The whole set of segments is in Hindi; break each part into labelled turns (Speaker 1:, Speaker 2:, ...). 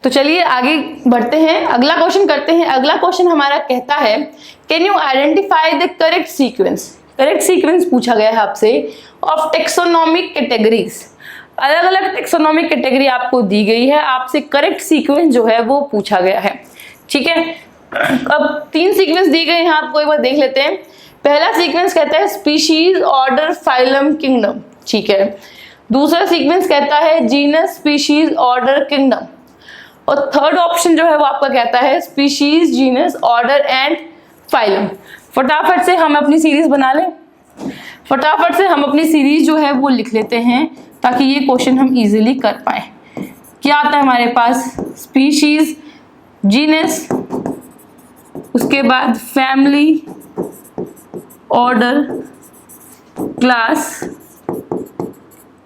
Speaker 1: तो चलिए आगे बढ़ते हैं, अगला क्वेश्चन करते हैं। अगला क्वेश्चन हमारा कहता है can you identify the correct sequence. Correct sequence पूछा गया है आपसे ऑफ टेक्सोनोमिक कैटेगरीज। अलग अलग टेक्सोनोमिक कैटेगरी आपको दी गई है, आपसे करेक्ट सीक्वेंस जो है वो पूछा गया है। ठीक है, अब 3 सीक्वेंस दी गए हैं आपको, एक बार देख लेते हैं। पहला सीक्वेंस कहता है स्पीशीज, ऑर्डर, फाइलम, किंगडम। ठीक है, दूसरा सीक्वेंस कहता है जीनस, स्पीशीज, ऑर्डर, किंगडम। और थर्ड ऑप्शन जो है वो आपका कहता है species, genus, order and phylum. फटाफट से हम अपनी सीरीज बना लें, फटाफट से हम अपनी सीरीज जो है वो लिख लेते हैं ताकि ये क्वेश्चन हम इजीली कर पाए। क्या आता है हमारे पास? स्पीशीज, जीनस, उसके बाद family, order, class,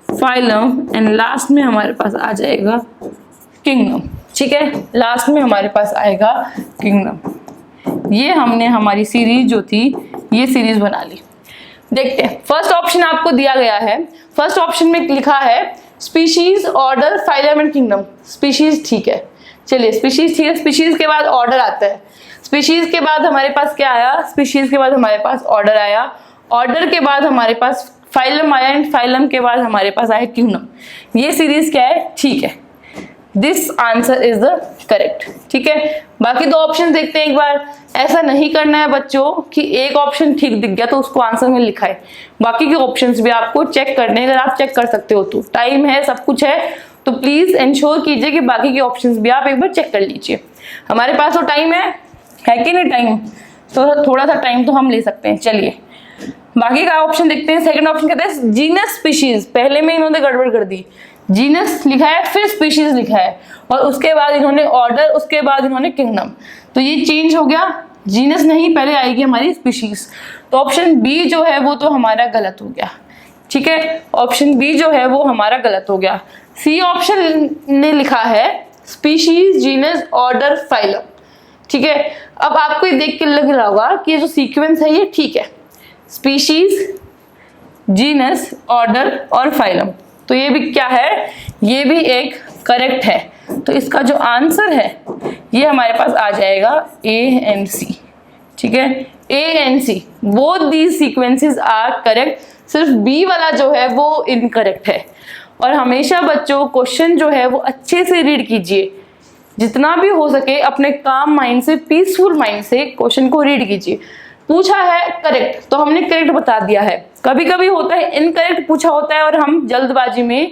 Speaker 1: phylum and last में हमारे पास आ जाएगा किंगडम। ठीक है, लास्ट में हमारे पास आएगा किंगडम। ये हमने हमारी सीरीज जो थी ये सीरीज बना ली। देखते हैं, फर्स्ट ऑप्शन आपको दिया गया है। फर्स्ट ऑप्शन में लिखा है species, order, phylum and kingdom. Species ठीक है, चलिए स्पीशीज ठीक है। स्पीशीज के बाद ऑर्डर आता है, स्पीशीज के बाद हमारे पास क्या आया? स्पीशीज के बाद हमारे पास ऑर्डर आया, ऑर्डर के बाद हमारे पास फाइलम आया एंड फाइलम के बाद हमारे पास आया किंगडम। ये सीरीज क्या है? ठीक है, this answer is the correct. ठीक है, बाकी 2 ऑप्शन देखते हैं एक बार। ऐसा नहीं करना है बच्चों कि एक ऑप्शन ठीक दिख गया तो उसको आंसर में लिखा है, बाकी के ऑप्शंस भी आपको चेक करने हैं। अगर आप चेक कर सकते हो तो टाइम है, सब कुछ है, तो प्लीज इंश्योर कीजिए कि बाकी के ऑप्शंस भी आप एक बार चेक कर लीजिए। हमारे पास तो टाइम है कि नहीं? टाइम तो थोड़ा सा टाइम तो हम ले सकते हैं। चलिए बाकी का ऑप्शन देखते हैं। सेकंड ऑप्शन कहता है जीनस, स्पीशीज। पहले में इन्होंने गड़बड़ कर दी, जीनस लिखा है फिर स्पीशीज लिखा है और उसके बाद इन्होंने ऑर्डर, उसके बाद इन्होंने किंगडम, तो ये चेंज हो गया। जीनस नहीं, पहले आएगी हमारी स्पीशीज। तो ऑप्शन बी जो है वो तो हमारा गलत हो गया। ठीक है, ऑप्शन बी जो है वो हमारा गलत हो गया। सी ऑप्शन ने लिखा है स्पीशीज, जीनस, ऑर्डर, फाइलम। ठीक है, अब आपको ये देख के लग रहा होगा कि ये जो सीक्वेंस है ये ठीक है, स्पीशीज, जीनस, ऑर्डर और फाइलम, तो ये भी क्या है? ये भी एक करेक्ट है। तो इसका जो आंसर है ये हमारे पास आ जाएगा ए एंड सी। ठीक है, A and C both these sequences are correct. सिर्फ बी वाला जो है वो इनकरेक्ट है। और हमेशा बच्चों क्वेश्चन जो है वो अच्छे से रीड कीजिए, जितना भी हो सके अपने काम माइंड से, पीसफुल माइंड से क्वेश्चन को रीड कीजिए। पूछा है करेक्ट तो हमने करेक्ट बता दिया है। कभी कभी होता है इनकरेक्ट पूछा होता है और हम जल्दबाजी में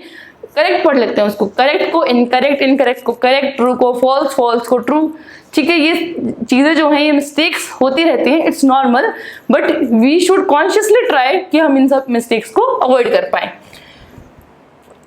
Speaker 1: करेक्ट पढ़ लेते हैं उसको, करेक्ट को इनकरेक्ट, इनकरेक्ट को करेक्ट, ट्रू को फॉल्स, फॉल्स को ट्रू। ठीक है, ये चीजें जो हैं ये मिस्टेक्स होती रहती हैं, it's normal, but we should consciously try कि हम इन सब मिस्टेक्स को अवॉइड कर पाए।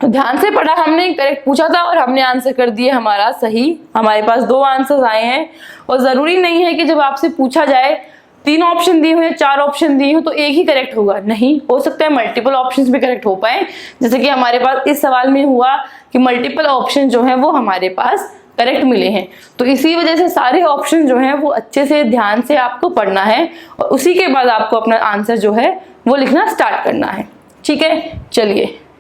Speaker 1: तो ध्यान से पढ़ा हमने, करेक्ट पूछा था और हमने आंसर कर दिए हमारा सही। हमारे पास 2 आंसर्स आए हैं और जरूरी नहीं है कि जब आपसे पूछा जाए 3 ऑप्शन दिए हुए, 4 ऑप्शन दिए हो तो एक ही करेक्ट होगा। नहीं, हो सकता है मल्टीपल ऑप्शंस भी करेक्ट हो पाए, जैसे कि हमारे पास इस सवाल में हुआ कि मल्टीपल ऑप्शन जो है वो हमारे पास करेक्ट मिले हैं। तो इसी वजह से सारे ऑप्शन जो हैं वो अच्छे से ध्यान से आपको पढ़ना है और उसी के बाद आपको अपना आंसर जो है वो लिखना स्टार्ट करना है। ठीक है, चलिए